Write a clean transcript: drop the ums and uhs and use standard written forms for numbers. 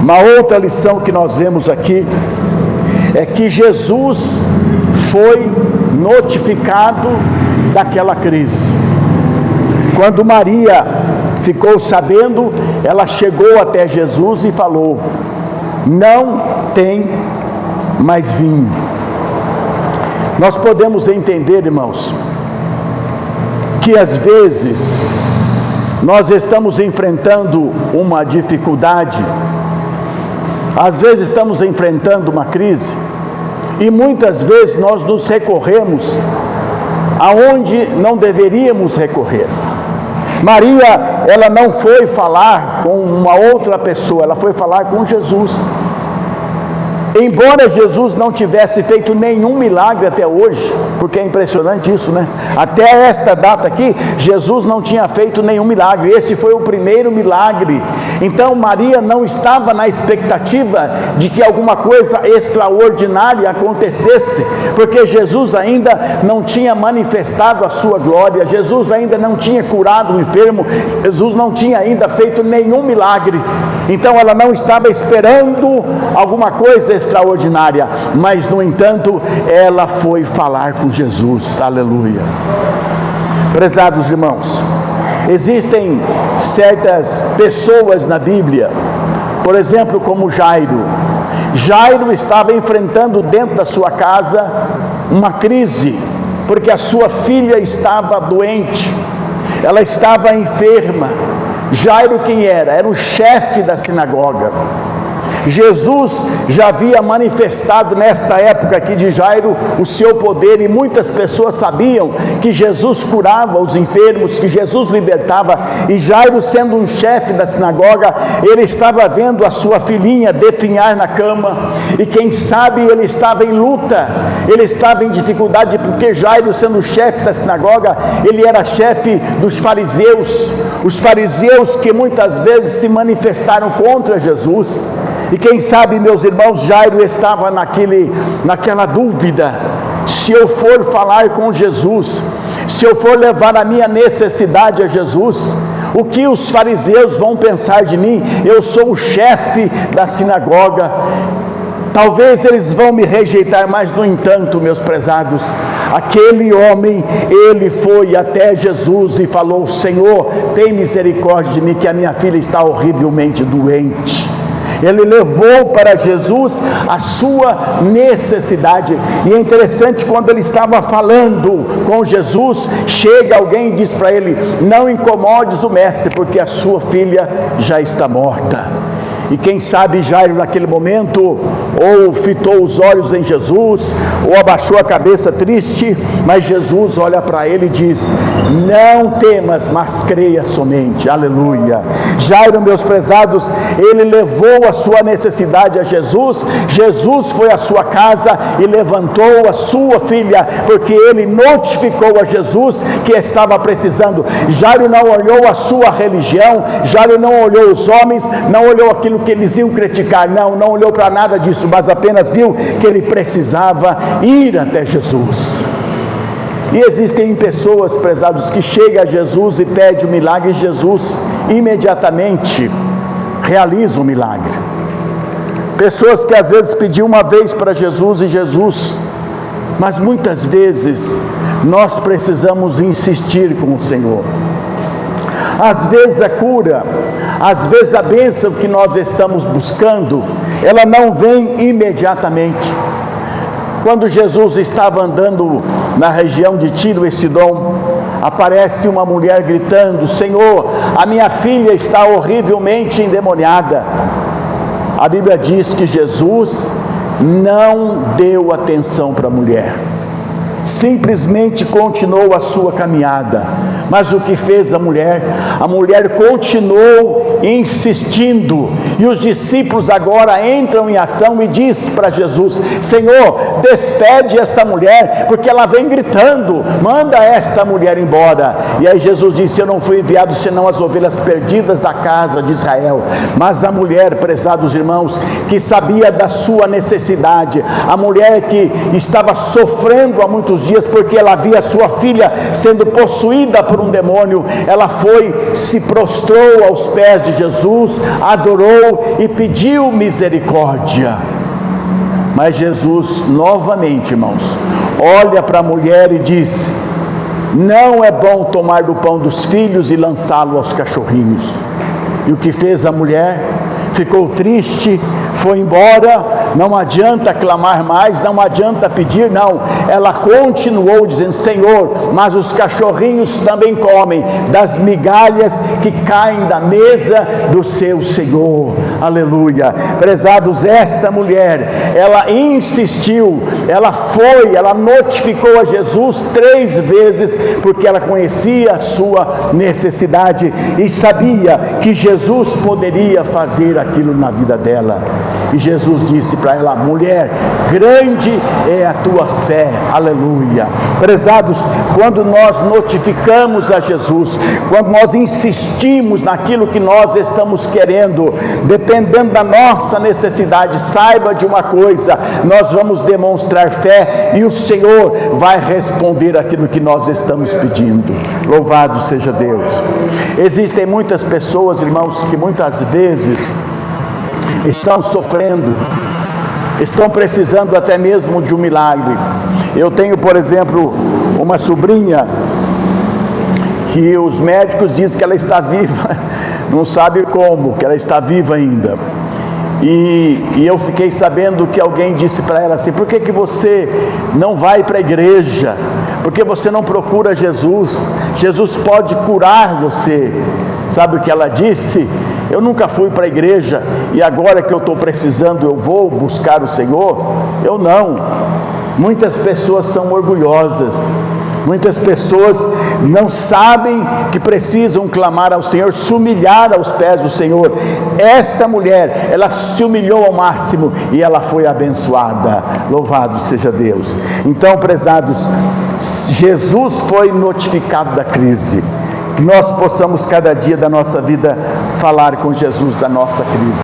Uma outra lição que nós vemos aqui é que Jesus foi notificado daquela crise. Quando Maria ficou sabendo, ela chegou até Jesus e falou: não tem mais vinho. Nós podemos entender, irmãos, que às vezes nós estamos enfrentando uma dificuldade, às vezes estamos enfrentando uma crise, e muitas vezes nós nos recorremos aonde não deveríamos recorrer. Maria, ela não foi falar com uma outra pessoa, ela foi falar com Jesus. Embora Jesus não tivesse feito nenhum milagre até hoje, porque é impressionante isso, né? Até esta data aqui, Jesus não tinha feito nenhum milagre. Este foi o primeiro milagre. Então Maria não estava na expectativa de que alguma coisa extraordinária acontecesse, porque Jesus ainda não tinha manifestado a sua glória, Jesus ainda não tinha curado o enfermo, Jesus não tinha ainda feito nenhum milagre. Então ela não estava esperando alguma coisa extraordinária, mas no entanto ela foi falar com Jesus. Aleluia. Prezados irmãos, existem certas pessoas na Bíblia, por exemplo, como Jairo. Jairo estava enfrentando dentro da sua casa uma crise, porque a sua filha estava doente, ela estava enferma. Jairo quem era? Era o chefe da sinagoga. Jesus já havia manifestado nesta época aqui de Jairo o seu poder, e muitas pessoas sabiam que Jesus curava os enfermos, que Jesus libertava. E Jairo, sendo um chefe da sinagoga, ele estava vendo a sua filhinha definhar na cama, e quem sabe ele estava em luta, ele estava em dificuldade, porque Jairo, sendo chefe da sinagoga, ele era chefe dos fariseus, os fariseus que muitas vezes se manifestaram contra Jesus. E quem sabe, meus irmãos, Jairo estava naquela dúvida: se eu for falar com Jesus, se eu for levar a minha necessidade a Jesus, o que os fariseus vão pensar de mim? Eu sou o chefe da sinagoga, talvez eles vão me rejeitar. Mas no entanto, meus prezados, aquele homem, ele foi até Jesus e falou: Senhor, tem misericórdia de mim, que a minha filha está horrivelmente doente. Ele levou para Jesus a sua necessidade. E é interessante, quando ele estava falando com Jesus, chega alguém e diz para ele: não incomodes o mestre, porque a sua filha já está morta. E quem sabe Jairo naquele momento ou fitou os olhos em Jesus, ou abaixou a cabeça triste, mas Jesus olha para ele e diz: não temas, mas creia somente. Aleluia. Jairo, meus prezados, ele levou a sua necessidade a Jesus. Jesus foi à sua casa e levantou a sua filha, porque ele notificou a Jesus que estava precisando. Jairo não olhou a sua religião, Jairo não olhou os homens, não olhou aquilo que eles iam criticar, não olhou para nada disso, mas apenas viu que ele precisava ir até Jesus. E existem pessoas, prezados, que chegam a Jesus e pedem o milagre, e Jesus imediatamente realiza o milagre. Pessoas que às vezes pediam uma vez para Jesus e Jesus, mas muitas vezes nós precisamos insistir com o Senhor. Às vezes a cura, às vezes a bênção que nós estamos buscando, ela não vem imediatamente. Quando Jesus estava andando na região de Tiro e Sidom, aparece uma mulher gritando: Senhor, a minha filha está horrivelmente endemoniada. A Bíblia diz que Jesus não deu atenção para a mulher, simplesmente continuou a sua caminhada. Mas o que fez a mulher? A mulher continuou insistindo, e os discípulos agora entram em ação e diz para Jesus: Senhor, despede esta mulher, porque ela vem gritando, manda esta mulher embora. E aí Jesus disse: eu não fui enviado senão as ovelhas perdidas da casa de Israel. Mas a mulher, prezados irmãos, que sabia da sua necessidade, a mulher que estava sofrendo há muitos dias, porque ela via sua filha sendo possuída por por um demônio, ela foi, se prostrou aos pés de Jesus, adorou e pediu misericórdia. Mas Jesus, novamente, irmãos, olha para a mulher e diz: não é bom tomar do pão dos filhos e lançá-lo aos cachorrinhos. E o que fez a mulher? Ficou triste, foi embora. Não adianta clamar mais, não adianta pedir, não. Ela continuou dizendo: Senhor, mas os cachorrinhos também comem das migalhas que caem da mesa do seu Senhor. Aleluia. Prezados, esta mulher, ela insistiu, ela notificou a Jesus 3 vezes, porque ela conhecia a sua necessidade e sabia que Jesus poderia fazer aquilo na vida dela. E Jesus disse para ela: mulher, grande é a tua fé. Aleluia. Prezados, quando nós notificamos a Jesus, quando nós insistimos naquilo que nós estamos querendo, dependendo da nossa necessidade, saiba de uma coisa: nós vamos demonstrar fé e o Senhor vai responder aquilo que nós estamos pedindo. Louvado seja Deus. Existem muitas pessoas, irmãos, que muitas vezes estão sofrendo, estão precisando até mesmo de um milagre. Eu tenho, por exemplo, uma sobrinha que os médicos dizem que ela está viva, não sabe como, que ela está viva ainda. E eu fiquei sabendo que alguém disse para ela assim: por que você não vai para a igreja? Por que você não procura Jesus? Jesus pode curar você. Sabe o que ela disse? Eu nunca fui para a igreja e agora que eu estou precisando eu vou buscar o Senhor? Eu não. Muitas pessoas são orgulhosas, muitas pessoas não sabem que precisam clamar ao Senhor, se humilhar aos pés do Senhor. Esta mulher, ela se humilhou ao máximo e ela foi abençoada. Louvado seja Deus. Então, prezados, Jesus foi notificado da crise. Que nós possamos cada dia da nossa vida falar com Jesus da nossa crise.